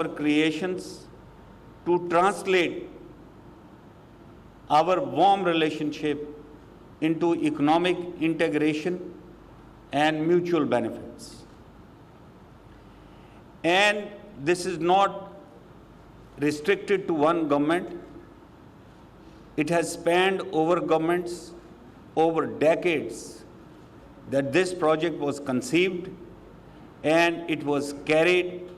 our creations to translate our warm relationship into economic integration and mutual benefits. And this is not restricted to one government. It has spanned over governments, over decades, that this project was conceived and it was carried,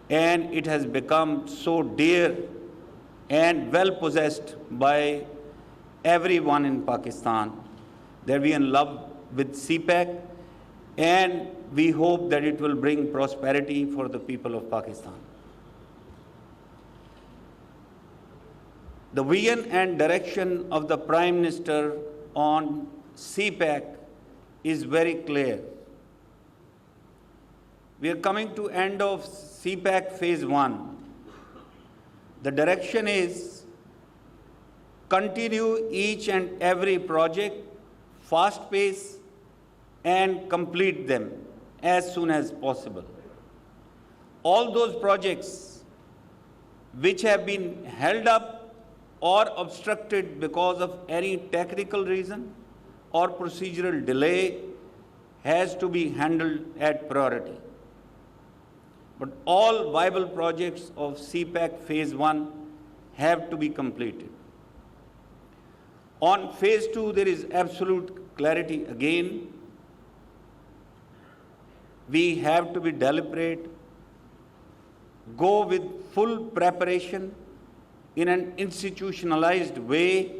and it has become so dear and well possessed by everyone in Pakistan that we are in love with CPEC, and we hope that it will bring prosperity for the people of Pakistan. The vision and direction of the Prime Minister on CPEC is very clear. We are coming to end of CPEC Phase 1. The direction is continue each and every project, fast pace, and complete them as soon as possible. All those projects which have been held up or obstructed because of any technical reason or procedural delay has to be handled at priority. But all viable projects of CPEC Phase 1 have to be completed. On Phase 2, there is absolute clarity again. We have to be deliberate, go with full preparation in an institutionalized way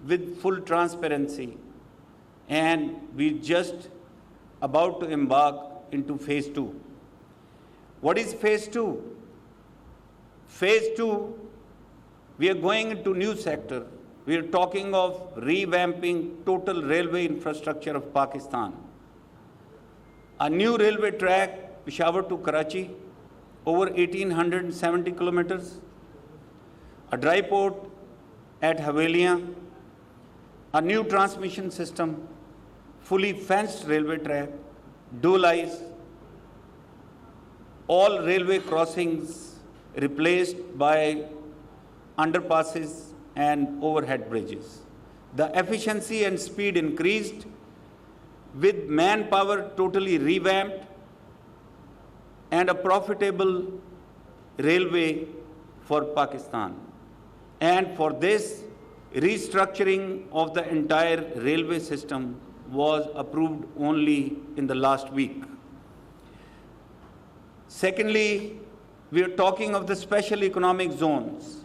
with full transparency, and we just about to embark into Phase 2. What is Phase 2? Phase 2, we are going into new sector. We are talking of revamping total railway infrastructure of Pakistan. A new railway track, Peshawar to Karachi, over 1,870 kilometers. A dry port at Haveliya. A new transmission system, fully fenced railway track, dual eyes, all railway crossings replaced by underpasses and overhead bridges. The efficiency and speed increased with manpower totally revamped and a profitable railway for Pakistan. And for this, restructuring of the entire railway system was approved only in the last week. Secondly, we are talking of the special economic zones.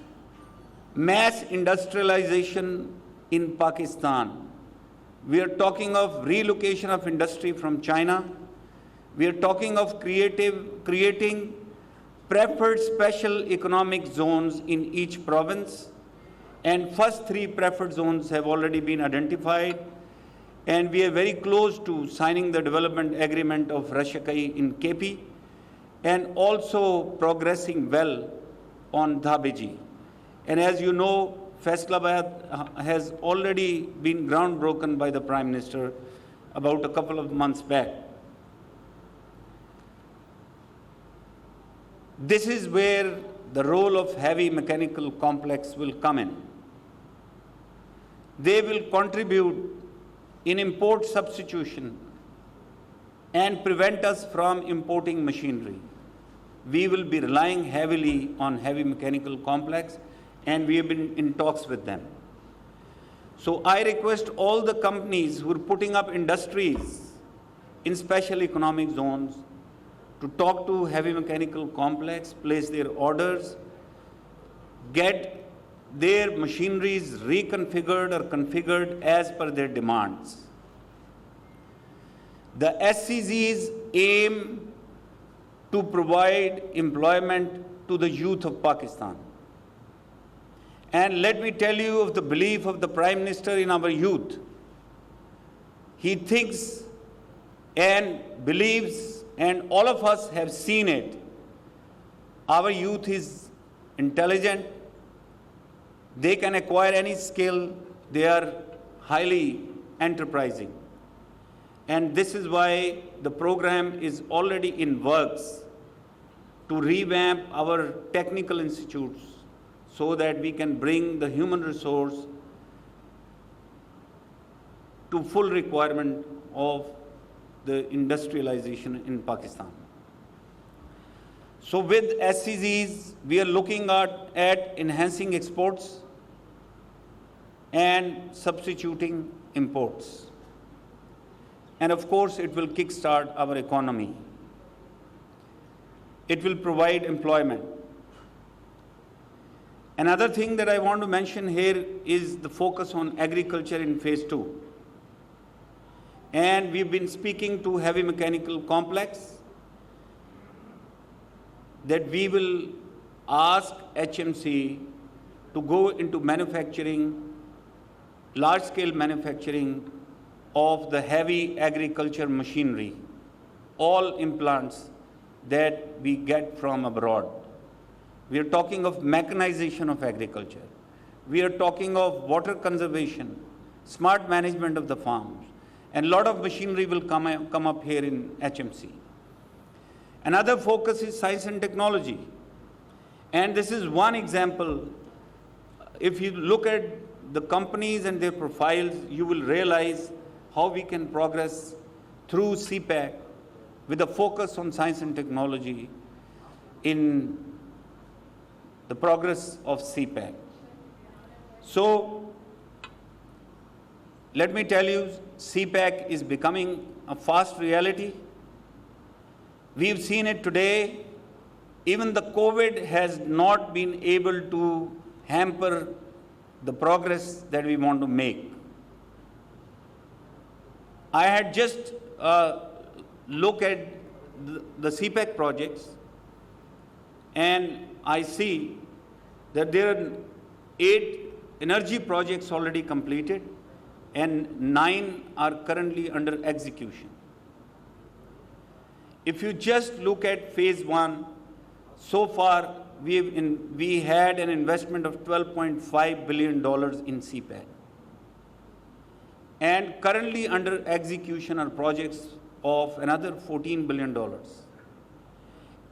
Mass industrialization in Pakistan. We are talking of relocation of industry from China. We are talking of creating preferred special economic zones in each province. And first 3 preferred zones have already been identified. And we are very close to signing the development agreement of Rashakai in KP, and also progressing well on Dhabeji. And as you know, Faisalabad has already been groundbroken by the Prime Minister about a couple of months back. This is where the role of heavy mechanical complex will come in. They will contribute in import substitution and prevent us from importing machinery. We will be relying heavily on heavy mechanical complex, and we have been in talks with them. So I request all the companies who are putting up industries in special economic zones to talk to heavy mechanical complex, place their orders, get their machineries reconfigured or configured as per their demands. The SCZs aim to provide employment to the youth of Pakistan. And let me tell you of the belief of the Prime Minister in our youth. He thinks and believes, and all of us have seen it, our youth is intelligent, they can acquire any skill, they are highly enterprising. And this is why the program is already in works to revamp our technical institutes so that we can bring the human resource to full requirement of the industrialization in Pakistan. So with SCZs, we are looking at enhancing exports and substituting imports. And of course, it will kickstart our economy. It will provide employment. Another thing that I want to mention here is the focus on agriculture in phase 2. And we've been speaking to Heavy Mechanical Complex that we will ask HMC to go into manufacturing, large-scale manufacturing of the heavy agriculture machinery, all implants that we get from abroad. We are talking of mechanization of agriculture. We are talking of water conservation, smart management of the farms, and a lot of machinery will come up here in HMC. Another focus is science and technology. And this is one example. If you look at the companies and their profiles, you will realize how we can progress through CPEC with a focus on science and technology in the progress of CPEC. So, let me tell you, CPEC is becoming a fast reality. We've seen it today. Even the COVID has not been able to hamper the progress that we want to make. I had just looked at the CPEC projects, and I see that there are 8 energy projects already completed and 9 are currently under execution. If you just look at phase 1, so far we had an investment of $12.5 billion in CPEC. And currently under execution are projects of another $14 billion.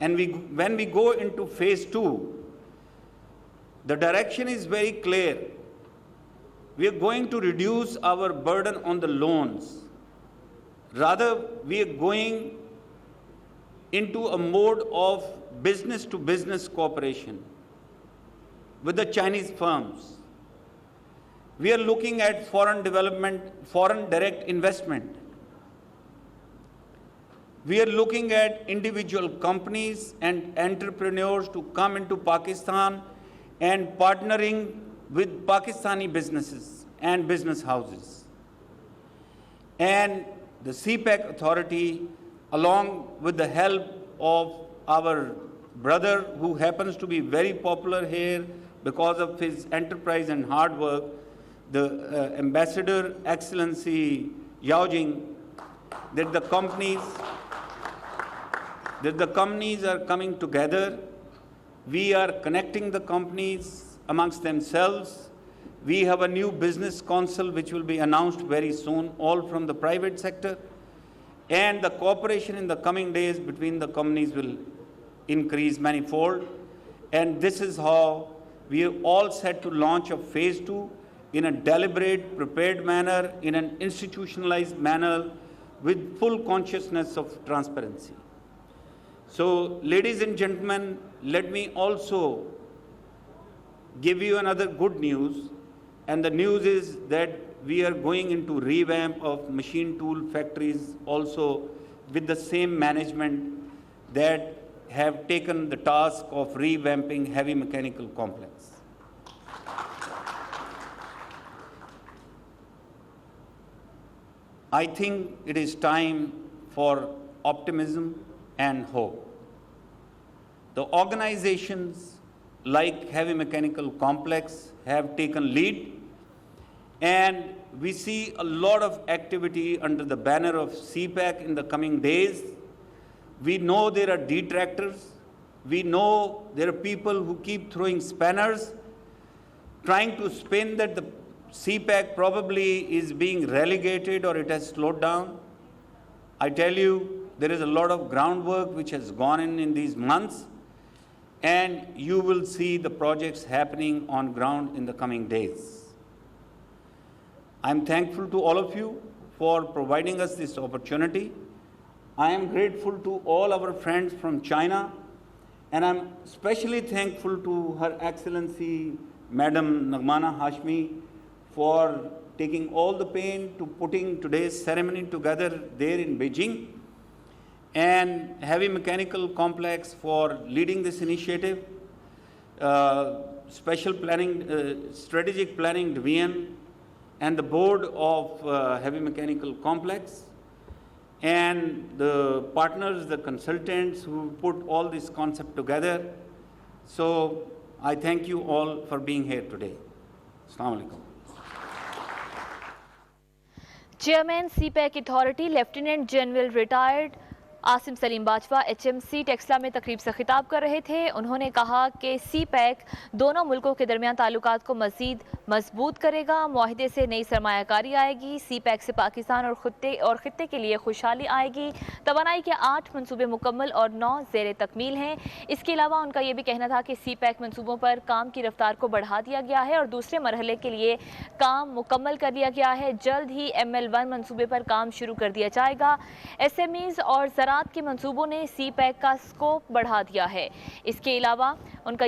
And when we go into phase 2, the direction is very clear. We are going to reduce our burden on the loans. Rather, we are going into a mode of business-to-business cooperation with the Chinese firms. We are looking at foreign development, foreign direct investment. We are looking at individual companies and entrepreneurs to come into Pakistan and partnering with Pakistani businesses and business houses. And the CPEC authority, along with the help of our brother, who happens to be very popular here because of his enterprise and hard work, the Ambassador Excellency Yao Jing, that the companies are coming together. We are connecting the companies amongst themselves. We have a new business council which will be announced very soon, all from the private sector. And the cooperation in the coming days between the companies will increase manifold. And this is how we are all set to launch a phase 2 in a deliberate, prepared manner, in an institutionalized manner, with full consciousness of transparency. So, ladies and gentlemen, let me also give you another good news. And the news is that we are going into revamp of machine tool factories also with the same management that have taken the task of revamping heavy mechanical complex. I think it is time for optimism and hope. The organizations like Heavy Mechanical Complex have taken lead, and we see a lot of activity under the banner of CPEC in the coming days. We know there are detractors. We know there are people who keep throwing spanners, trying to spin that the CPEC probably is being relegated or it has slowed down. I tell you, there is a lot of groundwork which has gone in these months. and you will see the projects happening on ground in the coming days. I am thankful to all of you for providing us this opportunity. I am grateful to all our friends from China, and I am especially thankful to Her Excellency Madam Nagmana Hashmi for taking all the pain to putting today's ceremony together there in Beijing, and Heavy Mechanical Complex for leading this initiative, Special Planning, Strategic Planning Division, and the board of Heavy Mechanical Complex, and the partners, the consultants who put all this concept together. So I thank you all for being here today. Assalamu alaikum. Chairman CPEC authority lieutenant general retired Asim Salim Bajwa HMC Taxila में तकरीब से खिताब कर रहे थे। उन्होंने कहा कि सीपैक दोनों मुल्कों के दरमियान ताल्लुकात को मज़ीद मजबूत करेगा, मुआहिदे से नई सरमायाकारी आएगी, सीपैक से पाकिस्तान और खित्ते के लिए खुशहाली आएगी। तवानाई के 8 मनसूबे मुकम्मल और 9 ज़ेर तकमील हैं। इसके अलावा उनका यह भी कहना था कि सीपैक मनसूबों पर काम की रफ्तार को बढ़ा दिया गया है और दूसरे मरहले के लिए काम मुकम्मल कर लिया गया है। जल्द ही ML1 मनसूबे पर काम शुरू कर दिया जाएगा। SMEs और ज़राअत के मनसूबों ने सीपैक का स्कोप बढ़ा दिया है। इसके अलावा उनका